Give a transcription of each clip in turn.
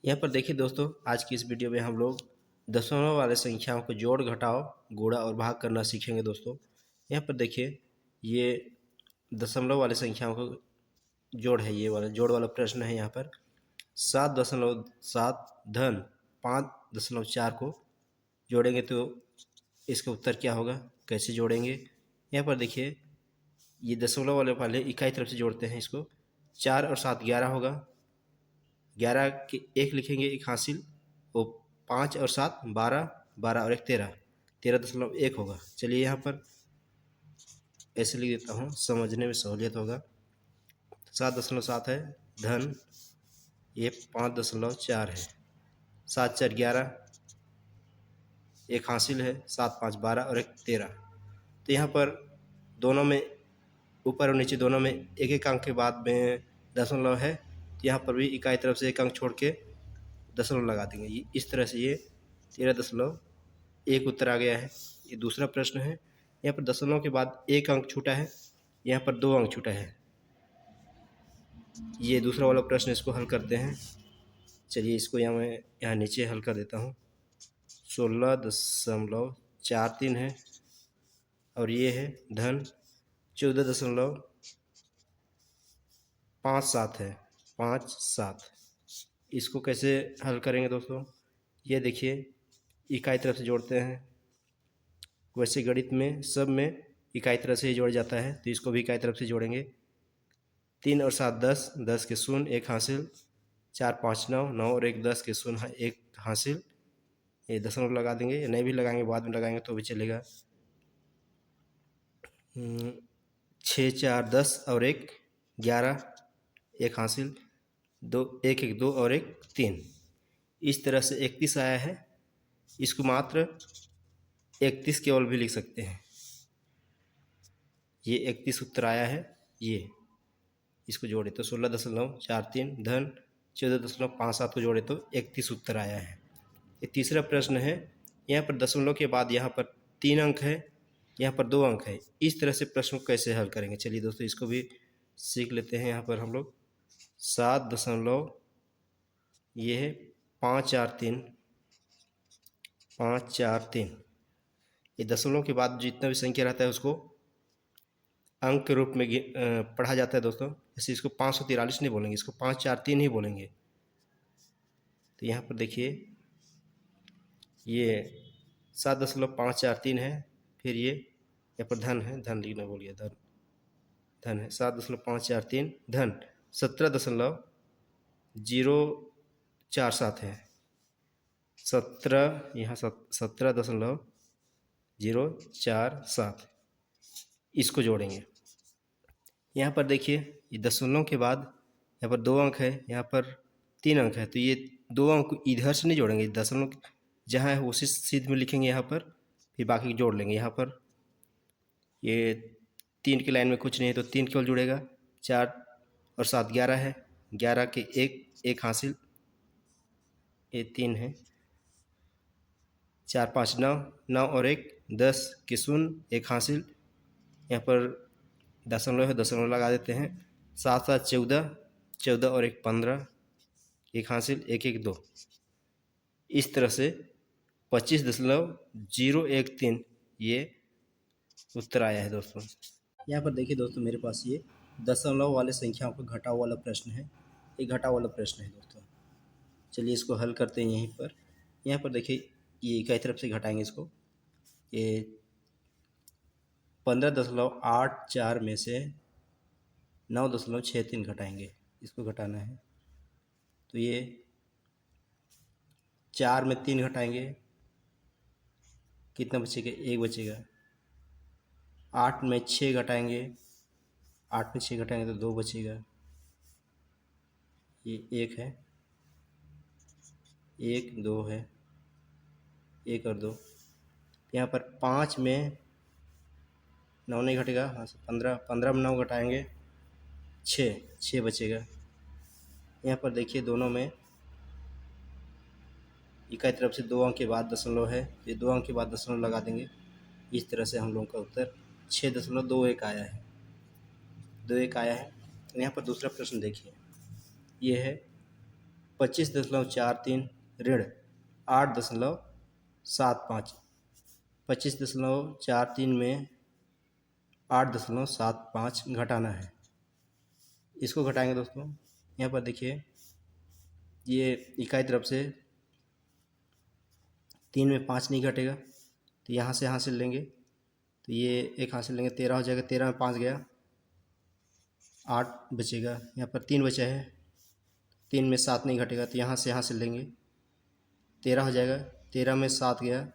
यहाँ पर देखिए दोस्तों, आज की इस वीडियो में हम लोग दशमलव वाले संख्याओं को जोड़ घटाव गुणा और भाग करना सीखेंगे दोस्तों। यहाँ पर देखिए, ये दशमलव वाले संख्याओं को जोड़ है, ये वाला जोड़ वाला प्रश्न है। यहाँ पर 7.7 धन 5.4 को जोड़ेंगे तो इसका उत्तर क्या होगा, कैसे जोड़ेंगे। यहाँ पर देखिए, ये दशमलव वाले पहले इकाई तरफ से जोड़ते हैं इसको। 4 और 7 11 होगा, 11 के एक लिखेंगे, एक हासिल। वो 5 और 7 12, 12 और एक 13, 13.1 होगा। चलिए यहाँ पर ऐसे लिख देता हूँ, समझने में सहूलियत होगा। 7.7 है धन, ये 5.4 है, 7 4 11, एक हासिल है, 7 5 12 और एक 13। तो यहाँ पर दोनों में, ऊपर और नीचे दोनों में एक एक अंक के बाद में दशमलव है, तो यहाँ पर भी इकाई तरफ से एक अंक छोड़ के दशमलव लगा देंगे। इस तरह से ये 13.1 उत्तर आ गया है। ये दूसरा प्रश्न है। यहाँ पर दशमलव के बाद एक अंक छूटा है, यहाँ पर 2 अंक छूटा है। ये दूसरा वाला प्रश्न, इसको हल करते हैं। चलिए इसको मैं यहाँ नीचे हल कर देता हूँ। 16.43 है और ये है धन 14.57 है, 5 7। इसको कैसे हल करेंगे दोस्तों, ये देखिए इकाई तरफ से जोड़ते हैं। वैसे गणित में सब में इकाई तरफ से ही जोड़ जाता है, तो इसको भी इकाई तरफ से जोड़ेंगे। 3 और 7 10, 10 के शून्य, एक हासिल। 4 5 9, 9 और एक 10 के शून्य, एक हासिल। ये दशमलव लगा देंगे, या नहीं भी लगाएंगे, बाद में लगाएंगे तो भी चलेगा। 6 4 10 और एक 11, एक हासिल। 2 1 1 2 और एक 3। इस तरह से 31 आया है। इसको मात्र 31 केवल भी लिख सकते हैं। ये 31 उत्तर आया है। ये इसको जोड़े तो 16.43 धन 14.57 को जोड़े तो 31 उत्तर आया है। ये तीसरा प्रश्न है। यहाँ पर दशमलव के बाद यहाँ पर 3 अंक है, यहाँ पर 2 अंक है। इस तरह से प्रश्न को कैसे हल करेंगे, चलिए दोस्तों इसको भी सीख लेते हैं। यहाँ पर हम लोग 7 दशमलव, ये है 5 4 3, 5 4 3। ये दशमलव के बाद जितना भी संख्या रहता है उसको अंक के रूप में पढ़ा जाता है दोस्तों। जैसे इसको 543 नहीं बोलेंगे, इसको 5 4 3 ही बोलेंगे। तो यहाँ पर देखिए, ये 7.543 है। फिर ये यहाँ पर धन है, धन लिखना भूल गया, धन है 7.543 धन 17.047 है। 17, यहाँ 17.047, इसको जोड़ेंगे। यहाँ पर देखिए, ये दशमलव के बाद यहाँ पर 2 अंक है, यहाँ पर 3 अंक है, तो ये 2 अंक इधर से नहीं जोड़ेंगे। दशमलव जहाँ है उसी सीध में लिखेंगे यहाँ पर, फिर बाकी जोड़ लेंगे। यहाँ पर ये 3 की लाइन में कुछ नहीं है तो 3 केवल जुड़ेगा। 4 और 7 11 है, 11 के एक हासिल, ये 3 है। 4 5 9, 9 और एक 10 के शून्य, एक हासिल। यहाँ पर दशमलव है, दशमलव लगा देते हैं। 7 7 14, 14 और एक 15, एक हासिल, एक एक 2। इस तरह से 25.013 ये उत्तर आया है दोस्तों। यहाँ पर देखिए दोस्तों, मेरे पास ये दशमलव वाले संख्याओं का घटाव वाला प्रश्न है। ये घटाव वाला प्रश्न है दोस्तों। चलिए इसको हल करते हैं यहीं पर। यहाँ पर देखिए, ये इकाई तरफ से घटाएंगे इसको। ये 15.84 में से 9.63 घटाएंगे, इसको घटाना है। तो ये 4 में 3 घटाएंगे, कितना बचेगा, 1 बचेगा। 8 में 6 घटाएंगे, 8 में 6 घटाएंगे तो 2 बचेगा। ये 1 है, 1 2 है, 1 और 2। यहाँ पर 5 में 9 नहीं घटेगा, हाँ 15, 15 में 9 घटाएंगे, 6 बचेगा। यहाँ पर देखिए, दोनों में इकाई तरफ से 2 अंक के बाद दशमलव है, ये 2 अंक के बाद दशमलव लगा देंगे। इस तरह से हम लोगों का उत्तर 6.21 आया है, 21 आया है। यहाँ पर दूसरा प्रश्न देखिए, ये है 25.43 ऋण 8.75। 25.43 में 8.75 घटाना है। इसको घटाएंगे दोस्तों, यहाँ पर देखिए ये इकाई तरफ से 3 में 5 नहीं घटेगा, तो यहाँ से हासिल लेंगे, तो ये एक हासिल लेंगे, 13 हो जाएगा। 13 में 5 गया, 8 बचेगा। यहाँ पर 3 बचा है, 3 में 7 नहीं घटेगा, तो यहाँ से हासिल लेंगे, 13 हो जाएगा। 13 में 7 गया,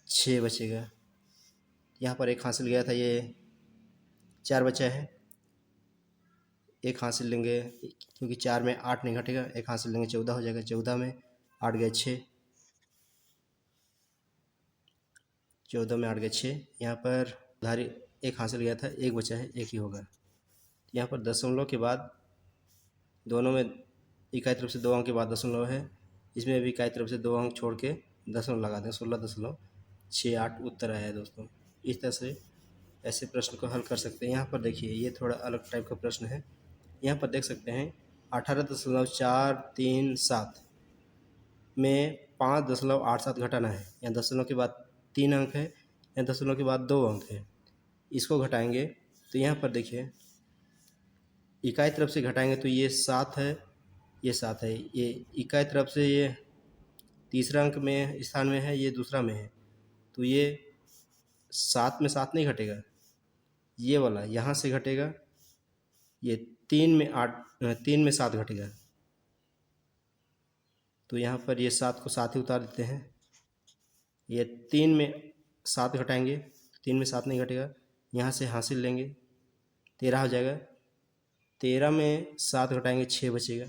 6 बचेगा। यहाँ पर एक हासिल गया था, ये 4 बचा है, एक हासिल लेंगे क्योंकि 4 में 8 नहीं घटेगा, एक हासिल लेंगे, 14 हो जाएगा। 14 में 8 गया 6, 14 में 8 गया 6। यहाँ पर उधारी एक हासिल गया था, एक बचा है, एक ही होगा। यहाँ पर दशमलव के बाद दोनों में इकाई तरफ से 2 अंक के बाद दशमलव है, इसमें भी इकाई तरफ से 2 अंक छोड़ के दशमलव लगा दें। 16.68 उत्तर आया है दोस्तों। इस तरह से ऐसे प्रश्न को हल कर सकते हैं। यहाँ पर देखिए ये थोड़ा अलग टाइप का प्रश्न है। यहाँ पर देख सकते हैं 18.437 में 5.87 घटाना है। यहाँ दशमलव के बाद 3 अंक है, यहाँ दशमलव के बाद 2 अंक है। इसको घटाएंगे तो यहाँ पर देखिए इकाई तरफ से घटाएंगे तो ये 7 है, ये 7 है। ये इकाई तरफ से ये तीसरा अंक में स्थान में है, ये दूसरा में है, तो ये 7 में 7 नहीं घटेगा, ये वाला यहाँ से घटेगा। ये 3 में 7 घटेगा, तो यहाँ पर ये 7 को 7 ही उतार देते हैं। ये 3 में 7 घटाएंगे, 3 में 7 नहीं घटेगा, यहाँ से हासिल लेंगे, 13 हो जाएगा। 13 में 7 घटाएंगे, 6 बचेगा।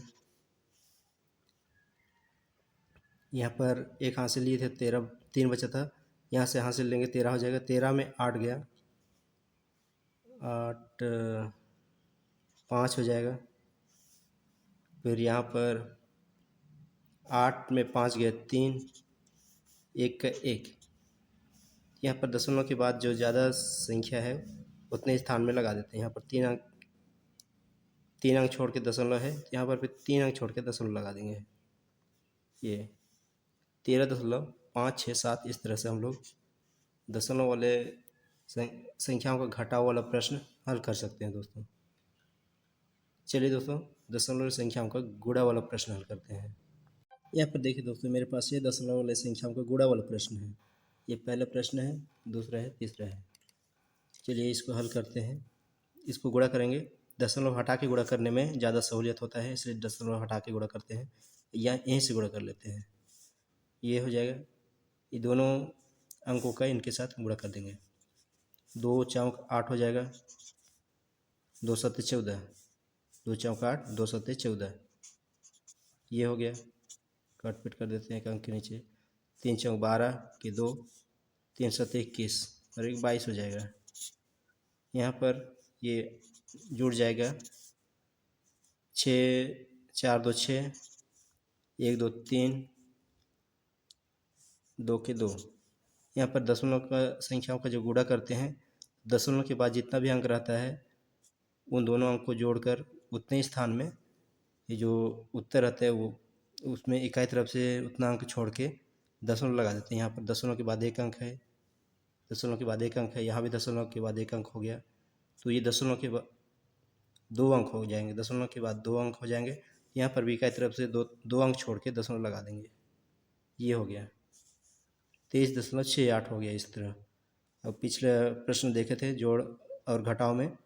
यहाँ पर एक हासिल लिए थे, 13 3 बचा था, यहाँ से हासिल लेंगे, 13 हो जाएगा। 13 में 8 गया, 8 5 हो जाएगा। फिर यहाँ पर 8 में 5 गया 3, 1 का 1। यहाँ पर दशमलव के बाद जो ज़्यादा संख्या है उतने स्थान में लगा देते हैं। यहाँ पर 3 अंक छोड़ के दशमलव है, यहाँ पर फिर 3 अंक छोड़ के दशमलव लगा देंगे। ये 13.567 इस तरह से हम लोग दशमलव वाले संख्याओं का घटाव वाला प्रश्न हल कर सकते हैं दोस्तों। चलिए दोस्तों दशमलव संख्याओं का गुणा वाला प्रश्न हल करते हैं। यहाँ पर देखिए दोस्तों मेरे पास ये दशमलव वाले संख्याओं का गुणा वाला प्रश्न है। ये पहला प्रश्न है, दूसरा है, तीसरा है। चलिए इसको हल करते हैं। इसको गुणा करेंगे, दशमलव हटा के गुणा करने में ज़्यादा सहूलियत होता है, इसलिए दशमलव हटा के गुणा करते हैं, या यहीं से गुणा कर लेते हैं। ये हो जाएगा, ये दोनों अंकों का इनके साथ गुणा कर देंगे। 2 चौक 8 हो जाएगा, 2 सत्ते 14, 2 चौक 8, 2 सत्ते 14। ये हो गया, काट पीट कर देते हैं एक अंक के नीचे। 3 चौक 12 के 2, 3 सत्ते 21 और 1 22 हो जाएगा। यहाँ पर ये जुड़ जाएगा, 6 4 2 6, 1 2 3, 2 के 2। यहाँ पर दशमलव का संख्याओं का जो गुणा करते हैं, दशमलव के बाद जितना भी अंक रहता है उन दोनों अंक को जोड़कर उतने स्थान में ये जो उत्तर रहता है वो उसमें इकाई तरफ से उतना अंक छोड़ के दशमलव लगा देते हैं। यहाँ पर दशमलव के बाद 1 अंक है, दशमलव के बाद 1 अंक है, यहाँ भी दशमलव के बाद 1 अंक हो गया, तो ये दशमलव के बाद 2 अंक हो जाएंगे, दशमलव के बाद 2 अंक हो जाएंगे। यहाँ पर भी इकाई तरफ से दो अंक छोड़ के दशमलव लगा देंगे। ये हो गया 23.68 हो गया इस तरह। अब पिछले प्रश्न देखे थे जोड़ और घटाव में,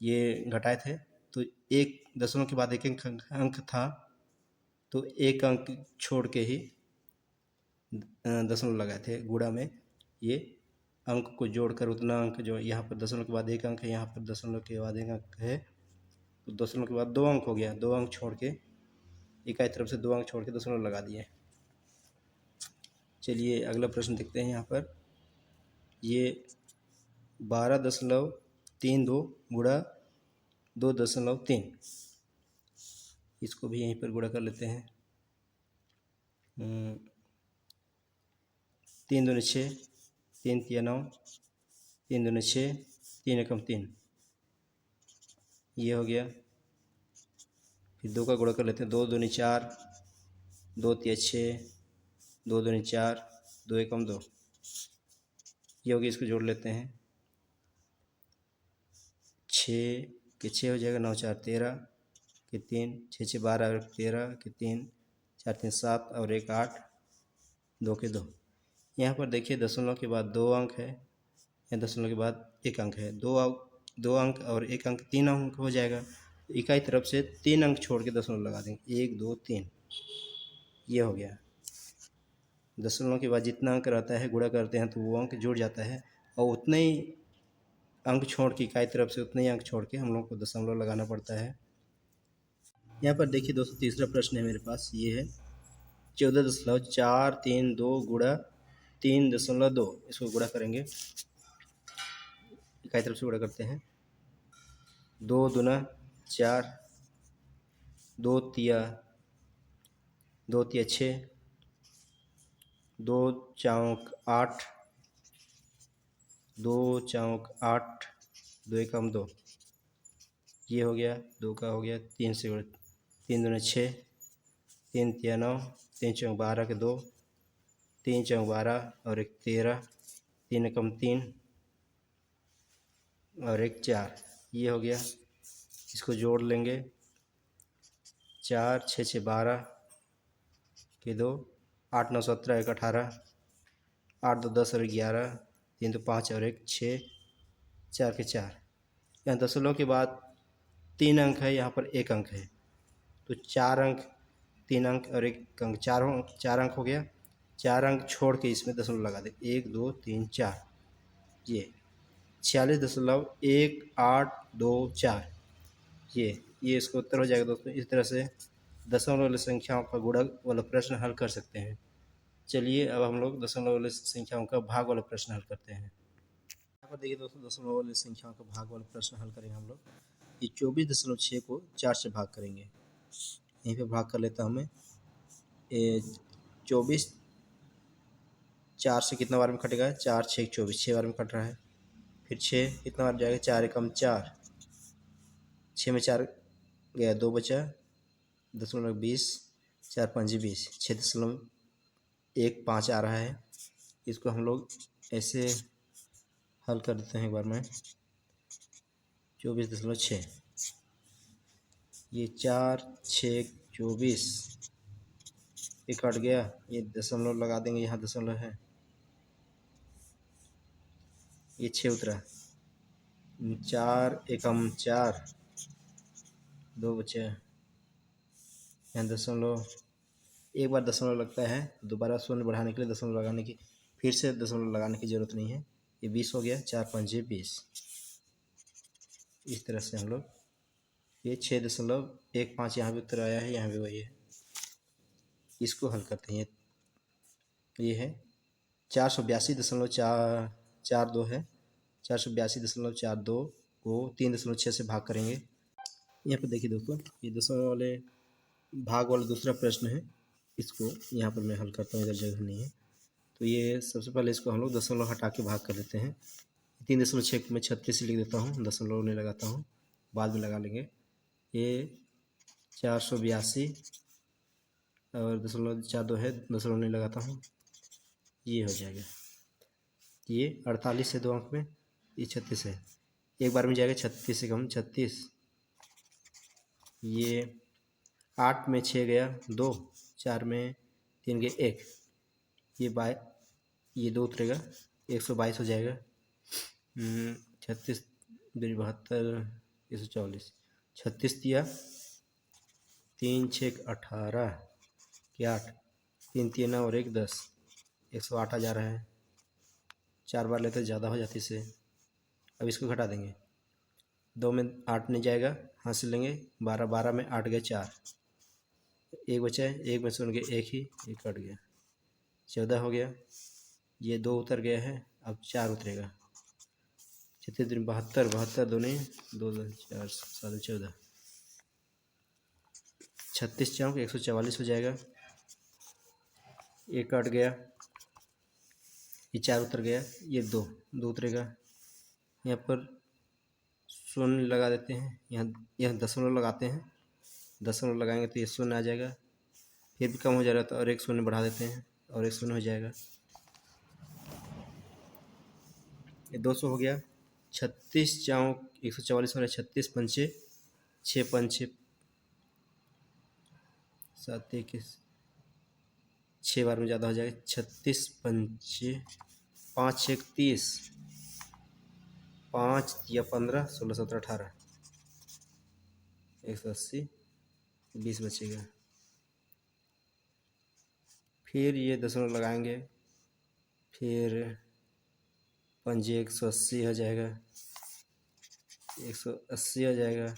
ये घटाए थे तो 1 दशमलव के बाद 1 अंक था, तो 1 अंक छोड़ के ही दशमलव लगाए थे। गुणा में ये अंक को जोड़कर उतना अंक जो यहाँ पर दशमलव के बाद 1 अंक है, यहाँ पर दशमलव के बाद 1 अंक है, तो दशमलव के बाद 2 अंक हो गया। 2 अंक छोड़ के इकाई तरफ से 2 अंक छोड़ के दशमलव लगा दिए। चलिए अगला प्रश्न देखते हैं। यहाँ पर ये 12.32 गुणा 2.3, इसको भी यहीं पर गुणा कर लेते हैं। 3 दूनी 6, 3 तिया 9, 3 दूनी 6, 3 एकम 3, ये हो गया। फिर 2 का गुणा कर लेते हैं, 2 दूनी 4, 2 तिया 6, 2 दूनी 4, 2 एकम 2, ये होगी। इसको जोड़ लेते हैं, 6 के 6 हो जाएगा, 9 4 13 के 3, 6 6 12 और 13 के 3, 4 3 7 और 1 8, 2 के 2। यहाँ पर देखिए दशमलव के बाद 2 अंक है, या दशमलव के बाद 1 अंक है। 2 अंक और 1 अंक 3 अंक हो जाएगा। इकाई तरफ से 3 अंक छोड़ के दशमलव लगा देंगे, 1 2 3, ये हो गया। दशमलव के बाद जितना अंक रहता है गुणा करते हैं तो वो अंक जुड़ जाता है, और उतने ही अंक छोड़ के, इकाई तरफ से उतने ही अंक छोड़ के हम लोग को दशमलव लगाना पड़ता है। यहाँ पर देखिए दोस्तों, तीसरा प्रश्न है मेरे पास, ये है 14.432 गुणा 3.2। इसको गुणा करेंगे, इकाई तरफ से गुणा करते हैं, 2 दूना 4, 2 तिया 6, 2 चौक 8, 2 चौक 8, 2 एकम 2, ये हो गया। 2 का हो गया, 3 से 3 दूना 6, 3 तिया 9, 3 चौक 12 के 2, 3 चौक 12 और 1 13, 3 एकम 3 और 1 4, ये हो गया। इसको जोड़ लेंगे, 4 6 6 12 के 2, 8 9 17 1 18, 8 2 10 और 11, 3 2 5 और 1 6, 4 के 4। यहाँ दशमलव के बाद 3 अंक है, यहाँ पर 1 अंक है, तो 4 अंक, 3 अंक और 1 अंक, 4 अंक हो गया। 4 अंक छोड़ के इसमें दशमलव लगा दे, 1 2 3 4, ये 46.1824, ये इसका उत्तर हो जाएगा दोस्तों। इस तरह से दशमलव वाली संख्याओं का गुणक वाला प्रश्न हल कर सकते हैं। चलिए अब हम लोग दशमलव वाली संख्याओं का भाग वाला प्रश्न हल करते हैं। यहाँ पर देखिए दोस्तों, दशमलव वाली संख्याओं का भाग वाला प्रश्न हल करेंगे हम लोग। ये 24.6 को 4 से भाग करेंगे, यहीं पे भाग कर लेता हूँ मैं। 24 4 से कितना बार में कटेगा, 4 6 24, 6 बार में कट रहा है। फिर 6 कितना बार जाएगा, 4 एकम 4, 6 में 4 गया, 2 बचा, 0.20, 4 5 20, 6.15 आ रहा है। इसको हम लोग ऐसे हल कर देते हैं एक बार में। 24.6, ये 4 6 24, ये कट गया, ये दशमलव लगा देंगे, यहाँ दशमलव है, ये 6 उतरा, 4 एकम 4, 2 बचे, यहाँ दशमलव, एक बार दशमलव लगता है, दोबारा शून्य बढ़ाने के लिए दशमलव लगाने की, फिर से दशमलव लगाने की ज़रूरत नहीं है। ये 20 हो गया, 4 5 20। इस तरह से हम लोग ये 6.15 यहाँ भी उत्तर आया है, यहाँ भी वही है। इसको हल करते हैं, ये है 482.42 है। 482.42 को 3.6 से भाग करेंगे। यहाँ पर देखिए दोस्तों, ये दशमलव वाले भाग वाला दूसरा प्रश्न है, इसको यहाँ पर मैं हल करता हूँ, इधर जगह नहीं है। तो ये सबसे पहले इसको हम लोग दशमलव हटा के भाग कर लेते हैं। 3.6 में 36 लिख देता हूँ, दशमलव नहीं लगाता हूँ, बाद में लगा लेंगे। ये 482 और 0.42 है, दशमलव नहीं लगाता हूँ, ये हो जाएगा। ये 48 है 2 अंक में, ये 36 है, एक बार में जाएगा 36 से कम 36। ये 8 में 6 गया 2, 4 में 3 गया 1, ये 2 उतरेगा, 122 हो जाएगा। 36 2 72, 144, 36 दिया, 3 6 18 के 8, 3 3 और 1 10, 108 आ जा रहा है। 4 बार लेते ज़्यादा हो जाती से, अब इसको घटा देंगे, 2 में 8 नहीं जाएगा, हासिल लेंगे, 12 12 में 8 गए 4, एक बचा है, एक में सुन गए 1 ही, ये कट गया, 14 हो गया। ये 2 उतर गया है, अब 4 उतरेगा, 36 दूनी 72, 72 दूनी 2 4 7 14, 36 चौक 144 हो जाएगा, एक कट गया, ये 4 उतर गया, ये 2 उतरेगा। यहाँ पर शून्य लगा देते हैं, यहाँ दशमलव लगाते हैं, दशमलव लगाएंगे तो ये शून्य आ जाएगा, फिर भी कम हो जा रहा है तो और एक शून्य बढ़ा देते हैं और एक शून्य हो जाएगा। ये 200 हो गया। 36 जाऊँ 144 हो रहा है, 36 पंचे 6 पंचे 7 21, 6 बार में ज़्यादा हो जाएगा। 36 पंचे 5 1 30, 5 या 15 16 17 18, 180 20 बचेगा। फिर ये दशमलव लगाएंगे, फिर पंजे 180 हो जाएगा, 180 हो जाएगा,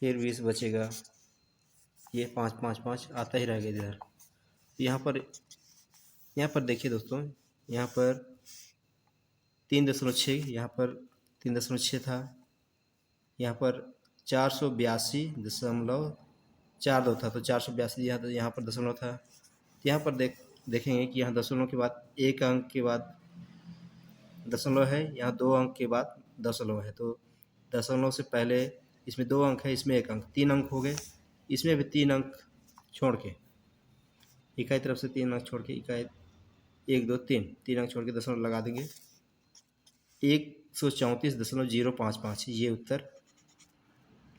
फिर 20 बचेगा। ये 5 5 5 आता ही रहेगा इधर। यहाँ पर देखिए दोस्तों, यहाँ पर 3.6, यहाँ पर 3.6 था, यहाँ पर 482.42 था, तो 482 यहाँ पर दशमलव था। तो यहाँ पर देखेंगे कि यहाँ दशमलव के बाद एक अंक के बाद दशमलव है, यहाँ 2 अंक के बाद दशमलव है, तो दशमलव से पहले इसमें 2 अंक है, इसमें 1 अंक, 3 अंक हो गए। इसमें भी 3 अंक छोड़ के, इकाई तरफ से 3 अंक छोड़ के, इकाई 1 2 3 अंक छोड़ के दशमलव लगा देंगे। 134.055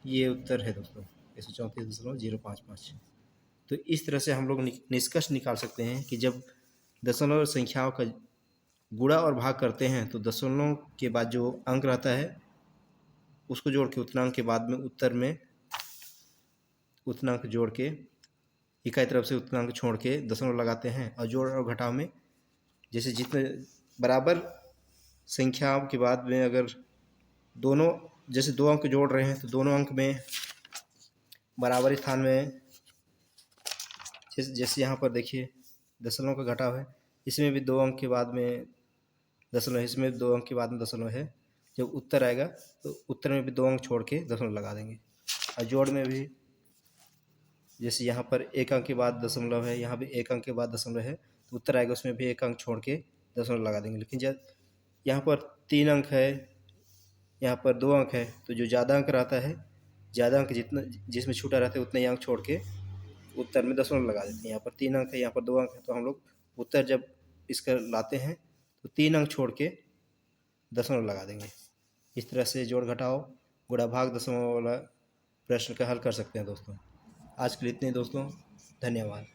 ये उत्तर है दोस्तों, 134.055। तो इस तरह से हम लोग निष्कर्ष निकाल सकते हैं कि जब दशमलव संख्याओं का गुणा और भाग करते हैं तो दशमलव के बाद जो अंक रहता है उसको जोड़ के उतना अंक के बाद में उत्तर में उतना अंक जोड़ के, इकाई तरफ से उतना अंक छोड़ के दशमलव लगाते हैं। और जोड़ और घटाव में जैसे जितने बराबर संख्याओं के बाद में अगर दोनों जैसे 2 अंक जोड़ रहे हैं तो दोनों अंक में बराबर स्थान में, जैसे यहाँ पर देखिए दशमलव का घटाव है, इसमें भी 2 अंक के बाद में दशमलव है, इसमें 2 अंक के बाद में दशमलव है। जब उत्तर आएगा तो उत्तर में भी 2 अंक छोड़ के दशमलव लगा देंगे। और जोड़ में भी जैसे यहाँ पर 1 अंक के बाद दशमलव है, यहाँ भी 1 अंक के बाद दशमलव है, तो उत्तर आएगा उसमें भी 1 अंक छोड़ के दशमलव लगा देंगे। लेकिन जब यहाँ पर 3 अंक है, यहाँ पर 2 अंक है, तो जो ज़्यादा अंक रहता है, ज़्यादा अंक जितना जिसमें छूटा रहता है उतने ही अंक छोड़ के उत्तर में दशमलव लगा देते हैं। यहाँ पर 3 अंक है, यहाँ पर 2 अंक है, तो हम लोग उत्तर जब इसका लाते हैं तो 3 अंक छोड़ के दशमलव लगा देंगे। इस तरह से जोड़ घटाव गुणा भाग दशमलव वाला प्रश्न का हल कर सकते हैं दोस्तों। आज के लिए इतने दोस्तों, धन्यवाद।